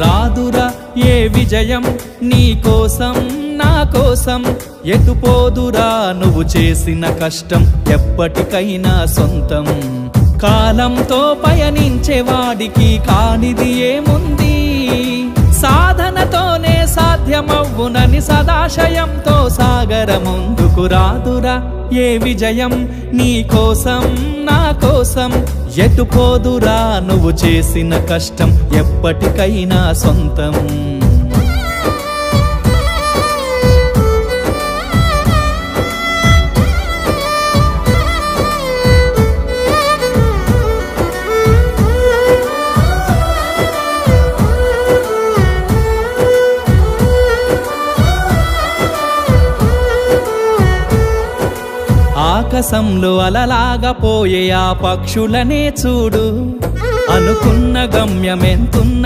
రాదురా ఏ విజయం నీ కోసం నా కోసం, ఎటుపోదురా నువ్వు చేసిన కష్టం ఎప్పటికైనా సొంతం. కాలంతో పయనించేవాడికి కానిది ఏముంది, సాధనతోనే సాధ్యమవ్వునని సదాశయంతో సాగర ముందుకు. రాదురా ఏ విజయం నీ కోసం నా కోసం, ఎటుపోదురా నువ్వు చేసిన కష్టం ఎప్పటికైనా సొంతం. ఆకాశంలో అలలాగా పోయే ఆ పక్షులనే చూడు, అనుకున్న గమ్యమెంతున్న